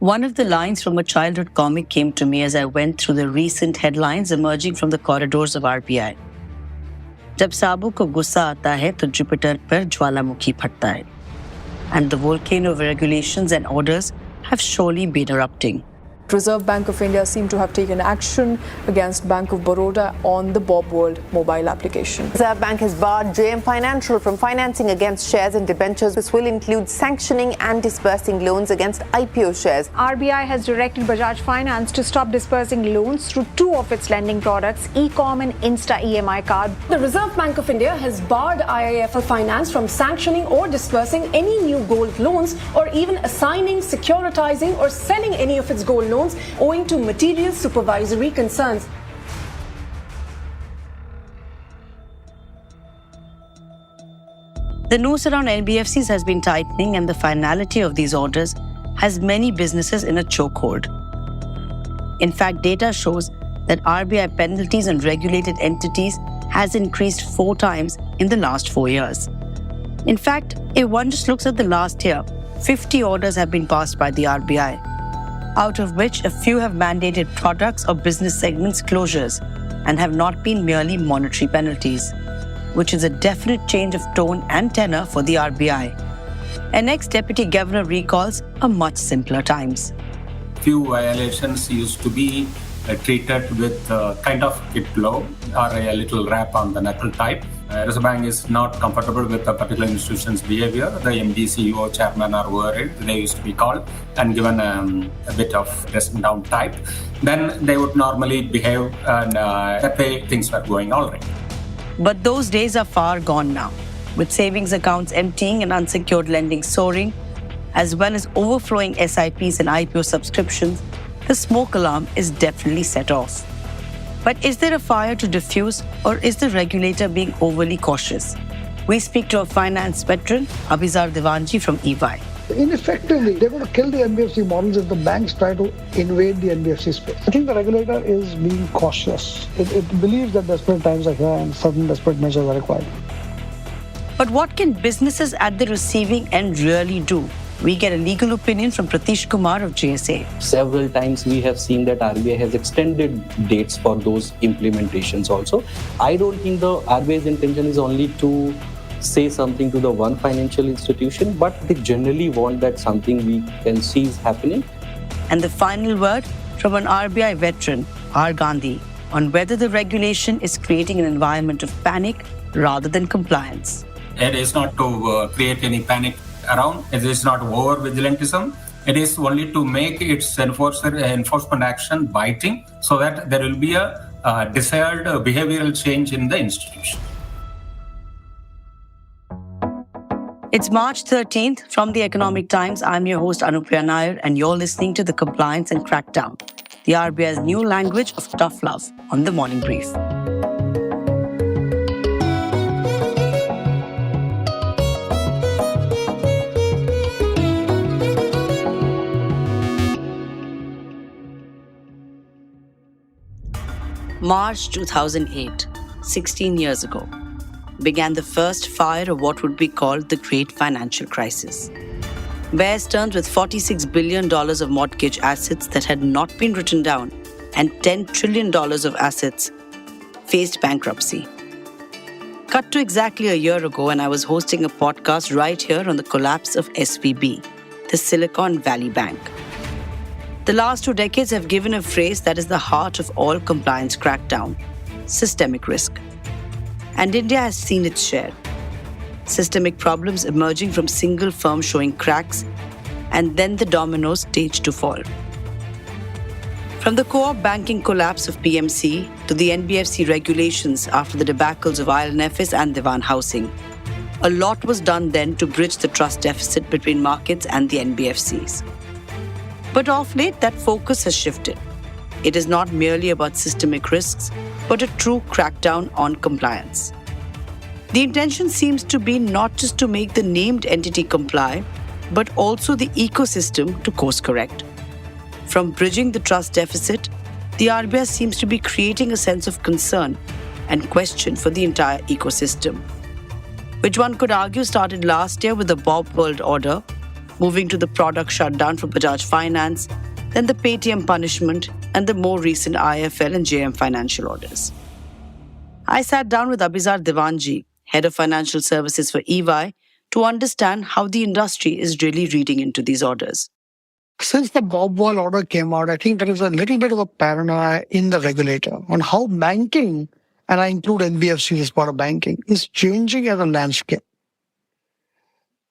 One of the lines from a childhood comic came to me as I went through the recent headlines emerging from the corridors of RBI. जब साबू को गुस्सा आता है तो Jupiter पर ज्वालामुखी फटता है. And the volcano of regulations and orders have surely been erupting. Reserve Bank of India seem to have taken action against Bank of Baroda on the Bob World mobile application. Reserve Bank has barred JM Financial from financing against shares and debentures. This will include sanctioning and disbursing loans against IPO shares. RBI has directed Bajaj Finance to stop disbursing loans through two of its lending products, Ecom and Insta EMI card. The Reserve Bank of India has barred IIFL Finance from sanctioning or disbursing any new gold loans or even assigning, securitizing or selling any of its gold loans owing to material supervisory concerns. The noose around NBFCs has been tightening, and the finality of these orders has many businesses in a chokehold. In fact, data shows that RBI penalties on regulated entities has increased 4 times in the last 4 years. In fact, if one just looks at the last year, 50 orders have been passed by the RBI, out of which a few have mandated products or business segments closures and have not been merely monetary penalties, which is a definite change of tone and tenor for the RBI. An ex-deputy governor recalls a much simpler times. Few violations used to be treated with kind of kid blow or a little rap on the knuckle type. Reserve Bank is not comfortable with a particular institution's behavior. The MD, CEO, chairman or whoever they used to be called and given a bit of dressing down type. Then they would normally behave, and that way things were going all right. But those days are far gone now, with savings accounts emptying and unsecured lending soaring, as well as overflowing SIPs and IPO subscriptions. The smoke alarm is definitely set off. But is there a fire to diffuse, or is the regulator being overly cautious? We speak to a finance veteran, Abhizar Divanji from EY. Ineffectively, they're going to kill the NBFC models if the banks try to invade the NBFC space. I think the regulator is being cautious. It believes that desperate times are here and certain desperate measures are required. But what can businesses at the receiving end really do? We get a legal opinion from Pratish Kumar of JSA. Several times we have seen that RBI has extended dates for those implementations also. I don't think the RBI's intention is only to say something to the one financial institution, but they generally want that something we can see is happening. And the final word from an RBI veteran, R. Gandhi, on whether the regulation is creating an environment of panic rather than compliance. It is not to create any panic around. It is not over-vigilantism. It is only to make its enforcement action biting so that there will be a desired behavioral change in the institution. It's March 13th. From the Economic Times, I'm your host Anupriya Nair, and you're listening to The Compliance and Crackdown, the RBI's new language of tough love, on The Morning Brief. March 2008, 16 years ago, began the first fire of what would be called the Great Financial Crisis. Bear Stearns, with $46 billion of mortgage assets that had not been written down and $10 trillion of assets, faced bankruptcy. Cut to exactly a year ago, and I was hosting a podcast right here on the collapse of SVB, the Silicon Valley Bank. The last 2 decades have given a phrase that is the heart of all compliance crackdown: systemic risk. And India has seen its share. Systemic problems emerging from single firms showing cracks, and then the dominoes staged to fall. From the co-op banking collapse of PMC to the NBFC regulations after the debacles of IL&FS and Dewan Housing, a lot was done then to bridge the trust deficit between markets and the NBFCs. But of late, that focus has shifted. It is not merely about systemic risks, but a true crackdown on compliance. The intention seems to be not just to make the named entity comply, but also the ecosystem to course correct. From bridging the trust deficit, the RBI seems to be creating a sense of concern and question for the entire ecosystem, which one could argue started last year with the Bob World order, moving to the product shutdown for Bajaj Finance, then the Paytm punishment, and the more recent IIFL and JM financial orders. I sat down with Abhizar Divanji, Head of Financial Services for EY, to understand how the industry is really reading into these orders. Since the Bob Wall order came out, I think there is a little bit of a paranoia in the regulator on how banking, and I include NBFCs as part of banking, is changing as a landscape.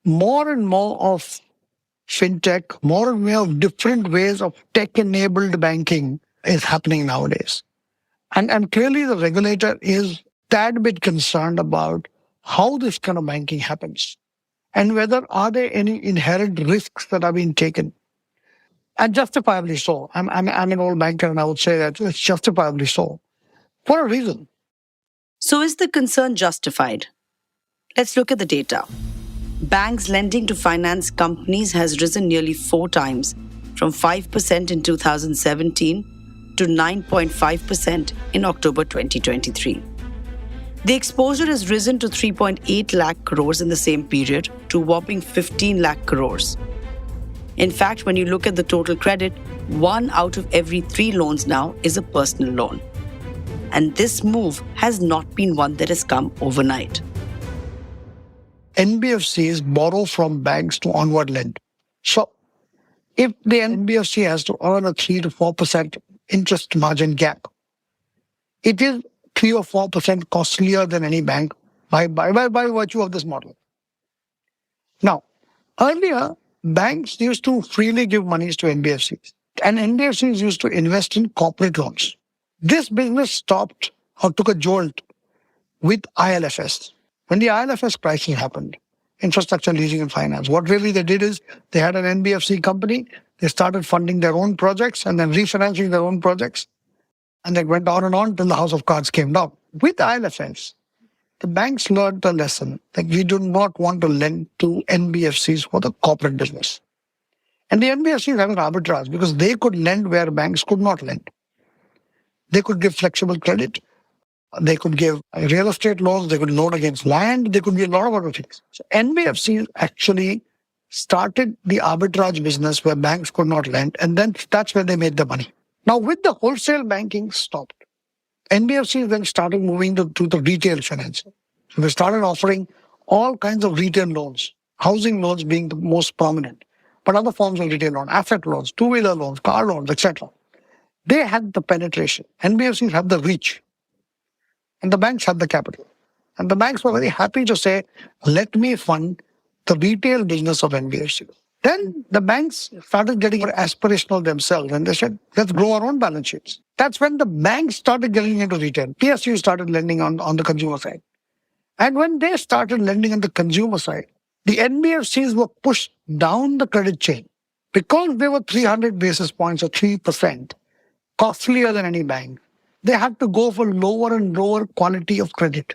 More and more of fintech, more and more of different ways of tech-enabled banking is happening nowadays. And clearly the regulator is a tad bit concerned about how this kind of banking happens and whether are there any inherent risks that are being taken. And justifiably so. I'm an old banker and I would say that it's justifiably so. For a reason. So is the concern justified? Let's look at the data. Banks lending to finance companies has risen nearly 4 times, from 5% in 2017 to 9.5% in October 2023. The exposure has risen to 3.8 lakh crores in the same period to a whopping 15 lakh crores. In fact, when you look at the total credit, 1 out of every 3 loans now is a personal loan. And this move has not been one that has come overnight. NBFCs borrow from banks to onward lend. So, if the NBFC has to earn a 3 to 4% interest margin gap, it is 3 or 4% costlier than any bank by virtue of this model. Now, earlier, banks used to freely give monies to NBFCs, and NBFCs used to invest in corporate loans. This business stopped or took a jolt with ILFS. When the ILFS crisis happened, Infrastructure Leasing and Finance, what really they did is they had an NBFC company, they started funding their own projects and then refinancing their own projects, and they went on and on till the house of cards came down. With ILFS, the banks learned a lesson that we do not want to lend to NBFCs for the corporate business. And the NBFCs have an arbitrage because they could lend where banks could not lend. They could give flexible credit. They could give real estate loans. They could loan against land. They could do a lot of other things. So NBFCs actually started the arbitrage business where banks could not lend. And then that's where they made the money. Now, with the wholesale banking stopped, NBFCs then started moving to the retail financing. So they started offering all kinds of retail loans, housing loans being the most prominent, but other forms of retail loan, asset loans, two-wheeler loans, car loans, etc. They had the penetration. NBFCs had the reach. And the banks had the capital. And the banks were very happy to say, let me fund the retail business of NBFCs. Then the banks started getting more aspirational themselves and they said, let's grow our own balance sheets. That's when the banks started getting into retail. PSU started lending on the consumer side. And when they started lending on the consumer side, the NBFCs were pushed down the credit chain because they were 300 basis points or 3% costlier than any bank. They had to go for lower and lower quality of credit.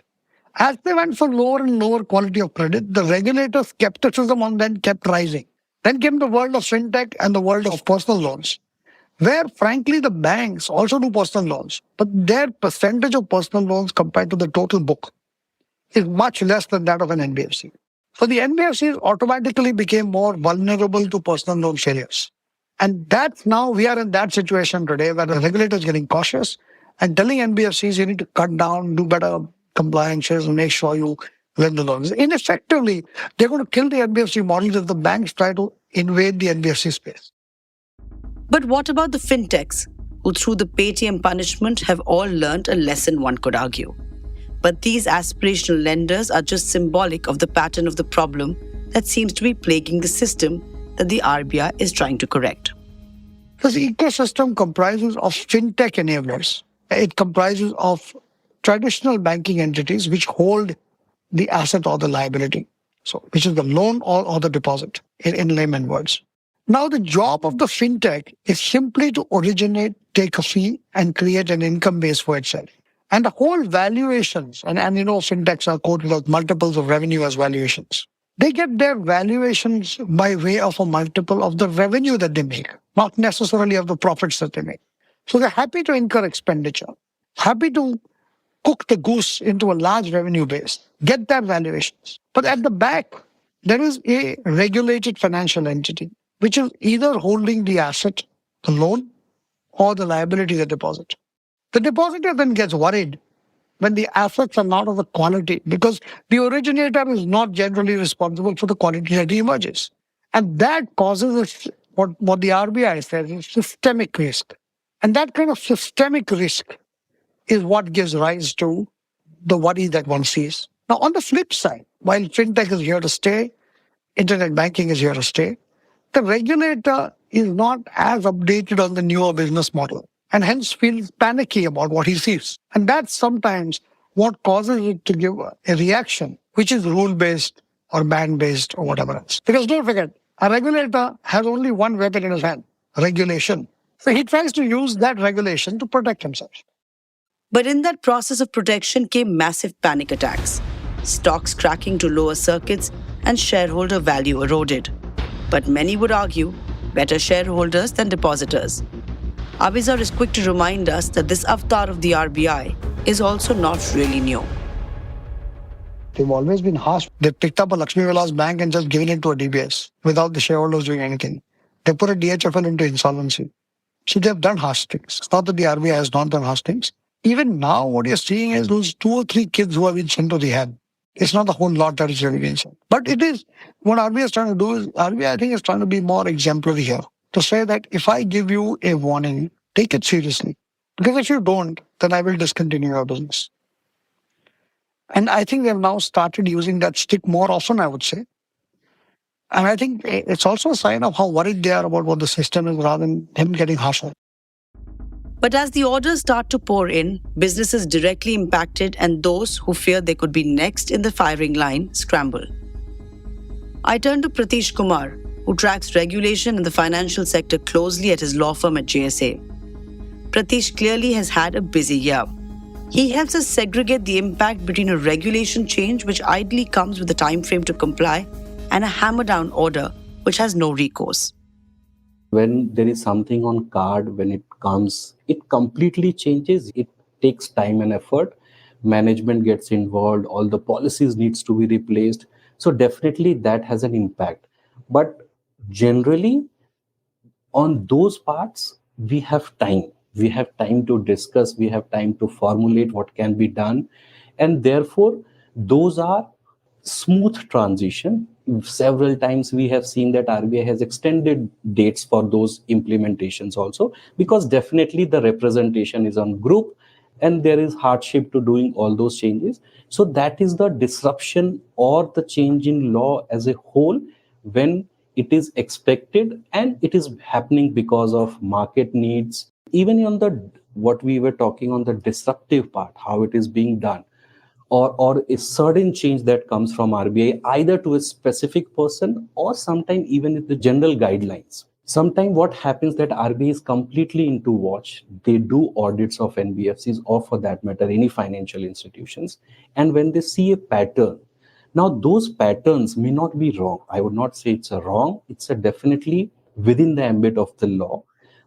As they went for lower and lower quality of credit, the regulator's skepticism on them kept rising. Then came the world of fintech and the world of personal loans, where frankly the banks also do personal loans, but their percentage of personal loans compared to the total book is much less than that of an NBFC. So the NBFCs automatically became more vulnerable to personal loan failures. And that's now we are in that situation today where the regulator is getting cautious and telling NBFCs you need to cut down, do better compliances and make sure you lend the loans. Ineffectively, they're going to kill the NBFC models if the banks try to invade the NBFC space. But what about the fintechs, who through the Paytm punishment have all learned a lesson, one could argue? But these aspirational lenders are just symbolic of the pattern of the problem that seems to be plaguing the system that the RBI is trying to correct. This ecosystem comprises of fintech enablers. It comprises of traditional banking entities which hold the asset or the liability, so which is the loan or the deposit in layman words. Now the job of the fintech is simply to originate, take a fee and create an income base for itself. And the whole valuations, and fintechs are quoted as multiples of revenue as valuations. They get their valuations by way of a multiple of the revenue that they make, not necessarily of the profits that they make. So they're happy to incur expenditure, happy to cook the goose into a large revenue base, get their valuations. But at the back, there is a regulated financial entity which is either holding the asset, the loan, or the liability, the deposit. The depositor then gets worried when the assets are not of the quality because the originator is not generally responsible for the quality that emerges. And that causes what the RBI says is systemic risk. And that kind of systemic risk is what gives rise to the worry that one sees. Now, on the flip side, while fintech is here to stay, internet banking is here to stay, the regulator is not as updated on the newer business model and hence feels panicky about what he sees. And that's sometimes what causes it to give a reaction, which is rule-based or ban-based or whatever else. Because don't forget, a regulator has only one weapon in his hand, regulation. So he tries to use that regulation to protect himself. But in that process of protection came massive panic attacks, stocks cracking to lower circuits, and shareholder value eroded. But many would argue better shareholders than depositors. Abizar is quick to remind us that this avatar of the RBI is also not really new. They've always been harsh. They picked up a Lakshmi Vilas bank and just given it to a DBS without the shareholders doing anything. They put a DHFL into insolvency. So they've done harsh things. It's not that the RBI has not done harsh things. Even now, what you're seeing is those 2 or 3 kids who have been sent to rehab. It's not the whole lot that is really being sent. But it is, what RBI is trying to do is, RBI I think is trying to be more exemplary here. To say that if I give you a warning, take it seriously. Because if you don't, then I will discontinue your business. And I think they've now started using that stick more often, I would say. And I think it's also a sign of how worried they are about what the system is rather than him getting harsher. But as the orders start to pour in, businesses directly impacted and those who fear they could be next in the firing line scramble. I turn to Pratish Kumar, who tracks regulation in the financial sector closely at his law firm at JSA. Pratish clearly has had a busy year. He helps us segregate the impact between a regulation change, which ideally comes with a time frame to comply, and a hammer-down order, which has no recourse. When there is something on card, when it comes, it completely changes. It takes time and effort. Management gets involved. All the policies needs to be replaced. So definitely that has an impact. But generally, on those parts, we have time. We have time to discuss. We have time to formulate what can be done. And therefore, those are smooth transition. Several times we have seen that RBI has extended dates for those implementations also, because definitely the representation is on group and there is hardship to doing all those changes. So that is the disruption or the change in law as a whole when it is expected and it is happening because of market needs. Even on the what we were talking on the disruptive part, how it is being done, or a certain change that comes from RBI either to a specific person or sometimes even in the general guidelines. Sometimes what happens that RBI is completely into watch. They do audits of NBFCs or for that matter any financial institutions, and when they see a pattern, now those patterns may not be wrong. I would not say it's a wrong. It's a definitely within the ambit of the law,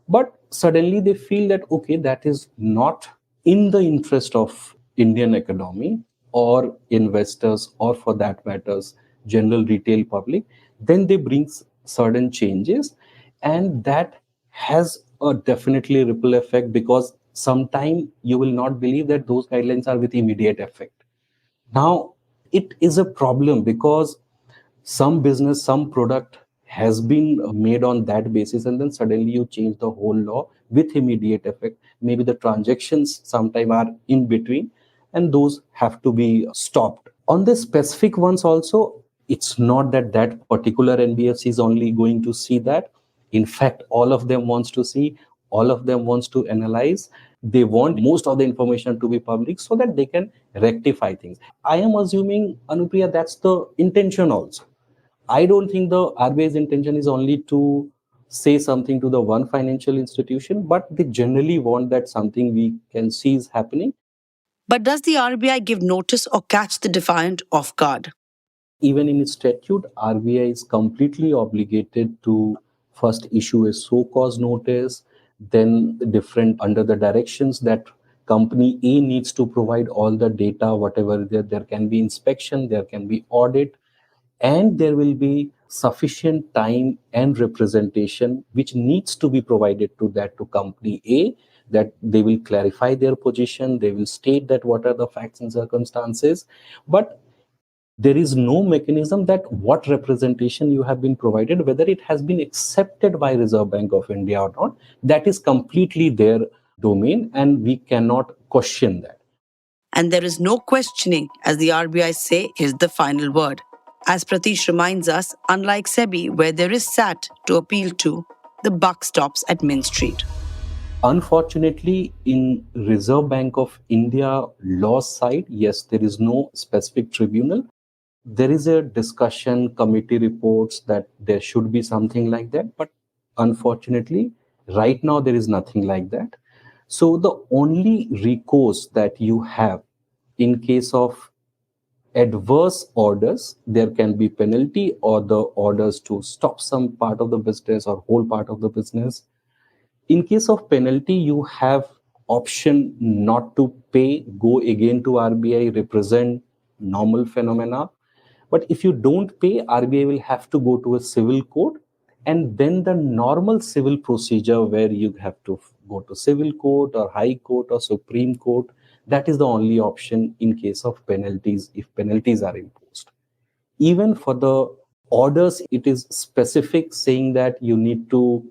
but suddenly they feel that okay, that is not in the interest of Indian economy or investors or for that matters general retail public, then they bring certain changes, and that has a definitely ripple effect, because sometime you will not believe that those guidelines are with immediate effect. Now it is a problem because some business, some product has been made on that basis, and then suddenly you change the whole law with immediate effect. Maybe the transactions sometime are in between, and those have to be stopped. On the specific ones also, it's not that that particular NBFC is only going to see that. In fact, all of them wants to see, all of them wants to analyze. They want most of the information to be public so that they can rectify things. I am assuming, Anupriya, that's the intention also. I don't think the RBI's intention is only to say something to the one financial institution, but they generally want that something we can see is happening. But does the RBI give notice or catch the defiant off guard? Even in its statute, RBI is completely obligated to first issue a so-cause notice, then different under the directions that company A needs to provide all the data, whatever there can be inspection, there can be audit. and there will be sufficient time and representation which needs to be provided to company A, that they will clarify their position, they will state that what are the facts and circumstances, but there is no mechanism that what representation you have been provided, whether it has been accepted by Reserve Bank of India or not, that is completely their domain and we cannot question that. And there is no questioning, as the RBI say, is the final word. As Pratish reminds us, unlike SEBI, where there is SAT to appeal to, the buck stops at Main Street. Unfortunately, in Reserve Bank of India law side, yes, there is no specific tribunal. There is a discussion, committee reports that there should be something like that, but unfortunately, right now there is nothing like that. So the only recourse that you have in case of adverse orders, there can be penalty or the orders to stop some part of the business or whole part of the business. In case of penalty, you have option not to pay, go again to RBI, represent normal phenomena. But if you don't pay, RBI will have to go to a civil court, and then the normal civil procedure where you have to go to civil court or high court or supreme court, that is the only option in case of penalties, if penalties are imposed. Even for the orders, it is specific saying that you need to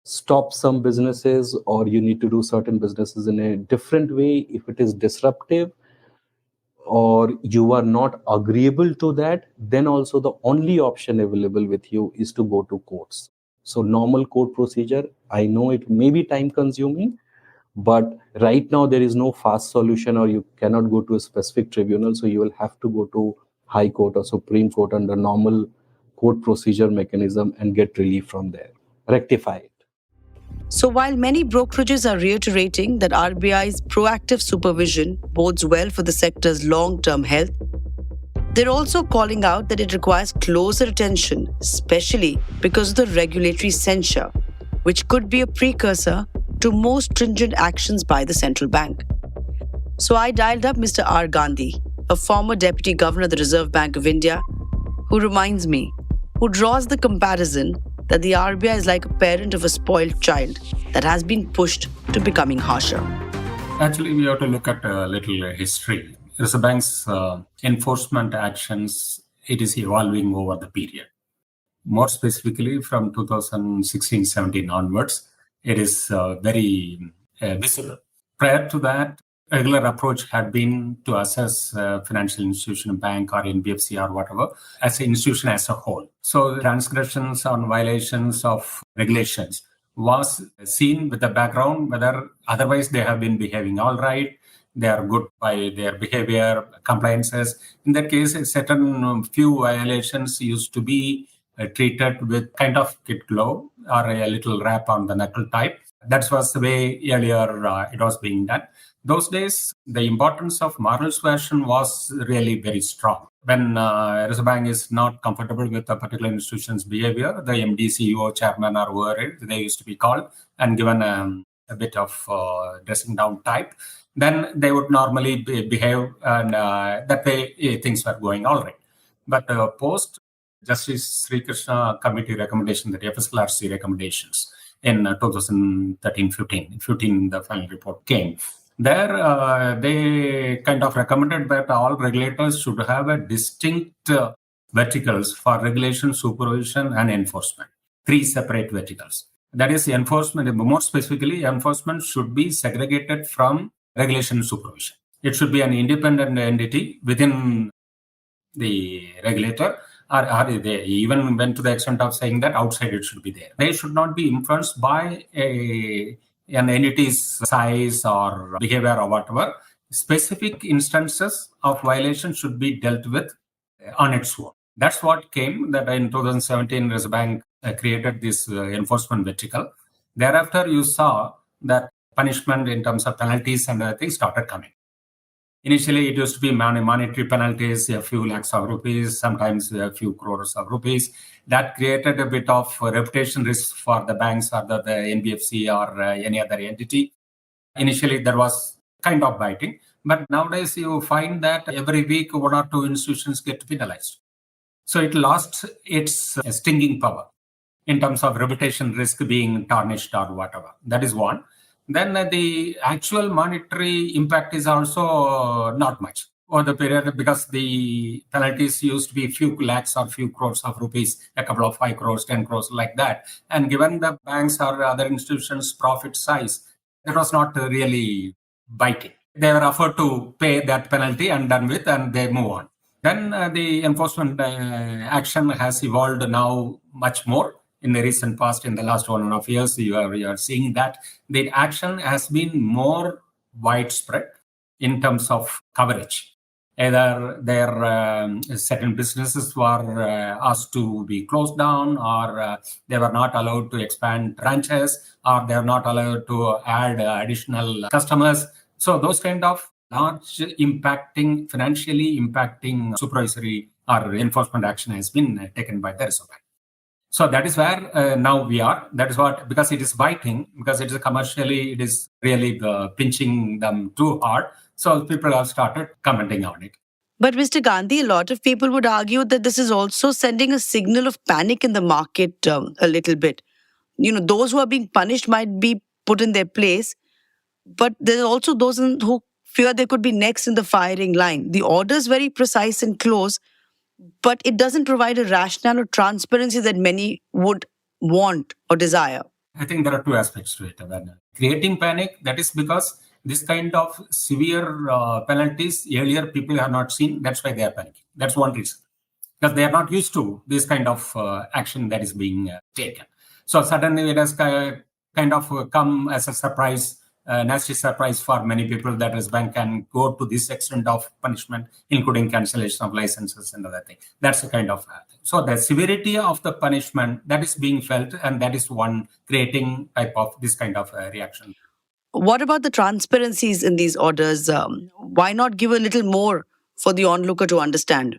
stop some businesses or you need to do certain businesses in a different way if it is disruptive or you are not agreeable to that, then also the only option available with you is to go to courts. So normal court procedure, I know it may be time consuming, but right now there is no fast solution or you cannot go to a specific tribunal. So you will have to go to high court or supreme court under normal court procedure mechanism and get relief from there, rectify it. So while many brokerages are reiterating that RBI's proactive supervision bodes well for the sector's long-term health, they're also calling out that it requires closer attention, especially because of the regulatory censure, which could be a precursor to more stringent actions by the central bank. So I dialed up Mr. R. Gandhi, a former Deputy Governor of the Reserve Bank of India, who reminds me, who draws the comparison that the RBI is like a parent of a spoiled child that has been pushed to becoming harsher. Actually, we have to look at a little history. Reserve Bank's enforcement actions, it is evolving over the period. More specifically, from 2016-17 onwards, it is very visible. Prior to that, regular approach had been to assess financial institution, bank or NBFC or whatever, as an institution as a whole. So transgressions on violations of regulations was seen with the background whether otherwise they have been behaving all right, they are good by their behavior, compliances. In that case, a certain few violations used to be treated with kind of kid glove or a little rap on the knuckle type. That was the way earlier it was being done. Those days, the importance of moral suasion was really very strong. When Reserve Bank is not comfortable with a particular institution's behavior, the MD, CEO, chairman, or whoever they used to be called and given a bit of dressing down type, then they would normally behave, and that way things were going all right. But post Justice Sri Krishna Committee recommendation, the FSLRC recommendations in 2013-15, the final report came. There, they kind of recommended that all regulators should have a distinct verticals for regulation, supervision, and enforcement. 3 separate verticals. That is, enforcement, more specifically, enforcement should be segregated from regulation and supervision. It should be an independent entity within the regulator, or they even went to the extent of saying that outside it should be there. They should not be influenced by an entity's size or behavior or whatever. Specific instances of violation should be dealt with on its own. That's what came, that in 2017, Reserve Bank created this enforcement vertical. Thereafter, you saw that punishment in terms of penalties and other things started coming. Initially, it used to be monetary penalties, a few lakhs of rupees, sometimes a few crores of rupees. That created a bit of reputation risk for the banks or the NBFC or any other entity. Initially, there was kind of biting. But nowadays, you find that every week, 1 or 2 institutions get penalized. So it lost its stinging power in terms of reputation risk being tarnished or whatever. That is one. Then the actual monetary impact is also not much over the period, because the penalties used to be few lakhs or few crores of rupees, a couple of 5 crores, 10 crores, like that. And given the banks or other institutions' profit size, that was not really biting. They were offered to pay that penalty and done with, and they move on. Then the enforcement action has evolved now much more in the recent past. In the last 1.5 years, you are seeing that the action has been more widespread in terms of coverage. Either their certain businesses were asked to be closed down, or they were not allowed to expand branches, or they were not allowed to add additional customers. So those kind of large financially impacting supervisory or enforcement action has been taken by the Reserve Bank. So that is where now we are. That is what, because it is biting, because it is commercially, it is really pinching them too hard. So people have started commenting on it. But Mr. Gandhi, a lot of people would argue that this is also sending a signal of panic in the market a little bit. Those who are being punished might be put in their place, but there are also those who fear they could be next in the firing line. The order is very precise and close, but it doesn't provide a rationale or transparency that many would want or desire. I think there are two aspects to it. Creating panic, that is because this kind of severe penalties earlier people have not seen. That's why they are panicking. That's one reason. Because they are not used to this kind of action that is being taken. So suddenly it has kind of come as a surprise, nasty surprise for many people, that Reserve Bank can go to this extent of punishment, including cancellation of licenses and other things. That's the kind of thing. So the severity of the punishment that is being felt, and that is one creating type of this kind of reaction. What about the transparencies in these orders? Why not give a little more for the onlooker to understand?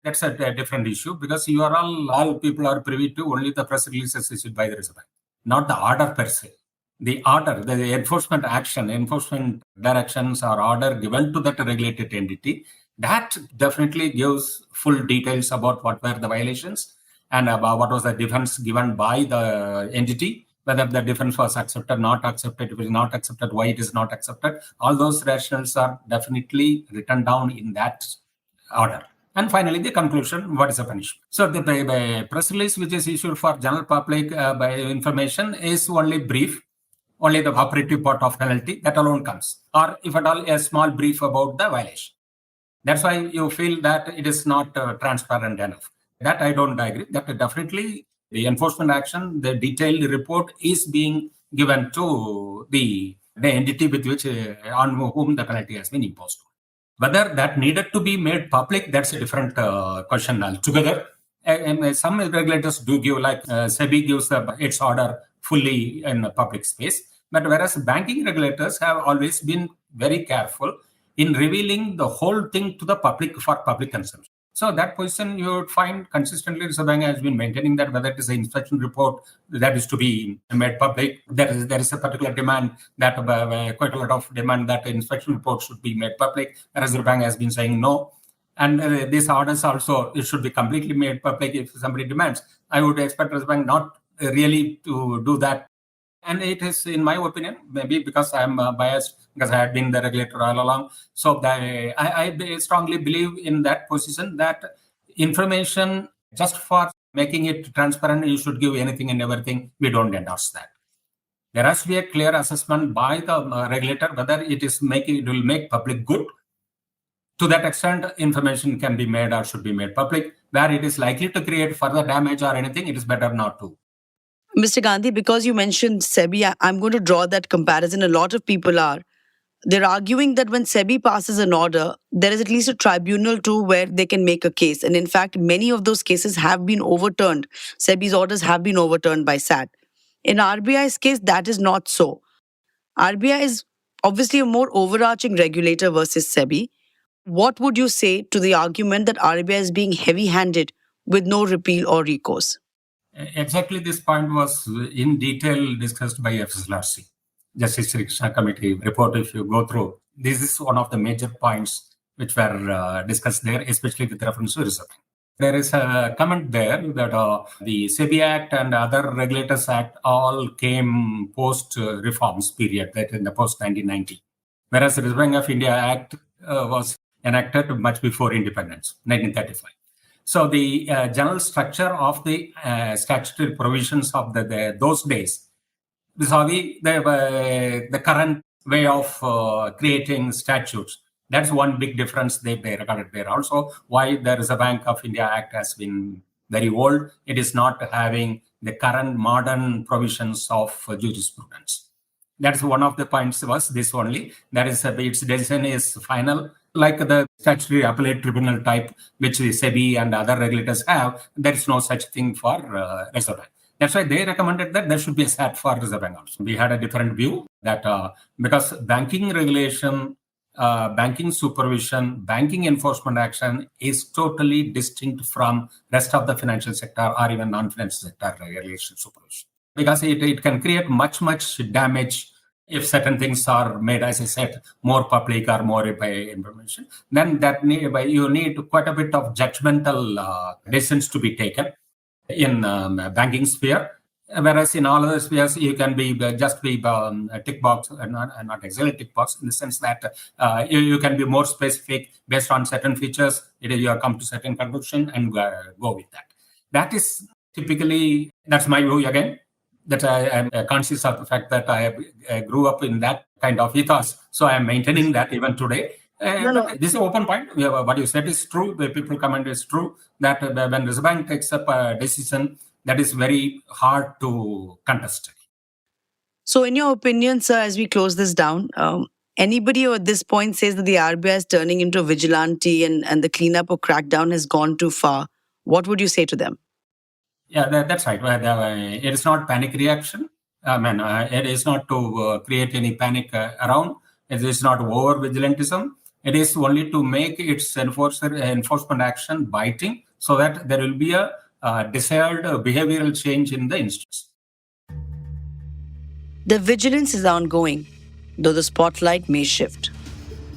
That's a different issue, because you are all people are privy to only the press releases issued by the Reserve Bank, not the order per se. The order, the enforcement action, enforcement directions or order given to that regulated entity, that definitely gives full details about what were the violations and about what was the defense given by the entity, whether the defense was accepted, not accepted, if it is not accepted, why it is not accepted. All those rationales are definitely written down in that order. And finally, the conclusion, what is the punishment? So the press release which is issued for general public by information is only brief, only the operative part of penalty, that alone comes. Or if at all, a small brief about the violation. That's why you feel that it is not transparent enough. That I don't agree. That definitely the enforcement action, the detailed report is being given to the entity with which on whom the penalty has been imposed. Whether that needed to be made public, that's a different question altogether. Some regulators do give, like SEBI gives its order fully in public space. But whereas banking regulators have always been very careful in revealing the whole thing to the public for public consumption. So that position you would find consistently Reserve Bank has been maintaining, that whether it is an inspection report that is to be made public, there is a particular demand that quite a lot of demand that inspection report should be made public. Reserve Bank has been saying no. And these orders also, it should be completely made public if somebody demands. I would expect Reserve Bank not really to do that. And it is, in my opinion, maybe because I'm biased, because I had been the regulator all along. So I strongly believe in that position, that information, just for making it transparent, you should give anything and everything. We don't endorse that. There has to be a clear assessment by the regulator whether it will make public good. To that extent, information can be made or should be made public. Where it is likely to create further damage or anything, it is better not to. Mr. Gandhi, because you mentioned SEBI, I'm going to draw that comparison. A lot of people are. They're arguing that when SEBI passes an order, there is at least a tribunal too where they can make a case. And in fact, many of those cases have been overturned. SEBI's orders have been overturned by SAT. In RBI's case, that is not so. RBI is obviously a more overarching regulator versus SEBI. What would you say to the argument that RBI is being heavy-handed with no repeal or recourse? Exactly this point was in detail discussed by FSLRC, Justice Sri Krishna Committee report. If you go through, this is one of the major points which were discussed there, especially with reference to Reserve Bank. There is a comment there that the SEBI Act and other Regulators Act all came post-reforms period, that in the post-1990. Whereas the Reserve Bank of India Act was enacted much before independence, 1935. So the general structure of the statutory provisions of those days, vis-a-vis the current way of creating statutes, that's one big difference they recorded there. Also, why the Reserve Bank of India Act has been very old, it is not having the current modern provisions of jurisprudence. That's one of the points was this only. That is, its decision is final. Like the statutory appellate tribunal type, which the SEBI and other regulators have, there is no such thing for Reserve Bank. That's why they recommended that there should be a SAT for Reserve Bank also. We had a different view that because banking regulation, banking supervision, banking enforcement action is totally distinct from rest of the financial sector or even non-financial sector regulation supervision. Because it can create much damage if certain things are made, as I said, more public or more by information. Then you need quite a bit of judgmental decisions to be taken in banking sphere. Whereas in all other spheres, you can be a tick box, and not exactly tick box, in the sense that you can be more specific based on certain features. You come to certain conclusion and go with that. That is typically, that's my view again, that I am conscious of the fact that I grew up in that kind of ethos. So I am maintaining that even today. This is an open point. What you said is true. The people comment is true, that when Reserve Bank takes up a decision, that is very hard to contest. So in your opinion, sir, as we close this down, anybody who at this point says that the RBI is turning into a vigilante and the cleanup or crackdown has gone too far, what would you say to them? Yeah, that's right. It is not panic reaction. It is not to create any panic around. It is not over vigilantism. It is only to make its enforcement action biting, so that there will be a desired behavioral change in the instance. The vigilance is ongoing, though the spotlight may shift.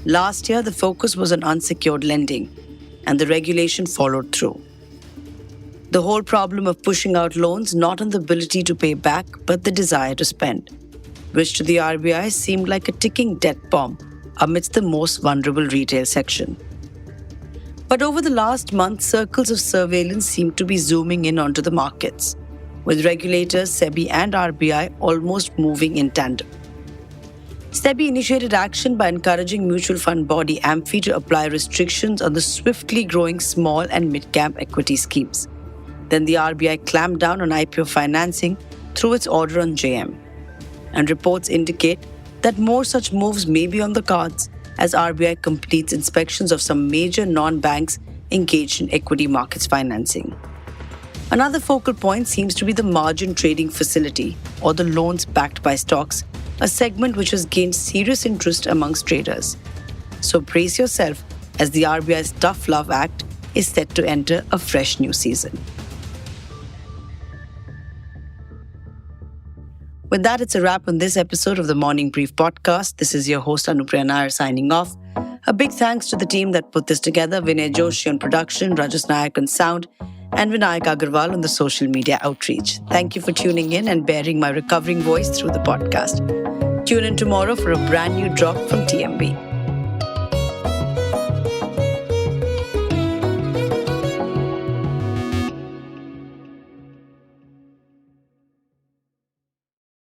Last year, the focus was on unsecured lending, and the regulation followed through. The whole problem of pushing out loans not on the ability to pay back, but the desire to spend, which to the RBI seemed like a ticking death bomb amidst the most vulnerable retail section. But over the last month, circles of surveillance seem to be zooming in onto the markets, with regulators, SEBI and RBI almost moving in tandem. SEBI initiated action by encouraging mutual fund body AMFI to apply restrictions on the swiftly growing small and mid-cap equity schemes. Then the RBI clamped down on IPO financing through its order on JM. And reports indicate that more such moves may be on the cards as RBI completes inspections of some major non-banks engaged in equity markets financing. Another focal point seems to be the margin trading facility, or the loans backed by stocks, a segment which has gained serious interest amongst traders. So brace yourself as the RBI's Tough Love Act is set to enter a fresh new season. With that, it's a wrap on this episode of the Morning Brief podcast. This is your host, Anupriya Nair, signing off. A big thanks to the team that put this together, Vinay Joshi on production, Rajas Nayak on sound, and Vinayak Agarwal on the social media outreach. Thank you for tuning in and bearing my recovering voice through the podcast. Tune in tomorrow for a brand new drop from TMB.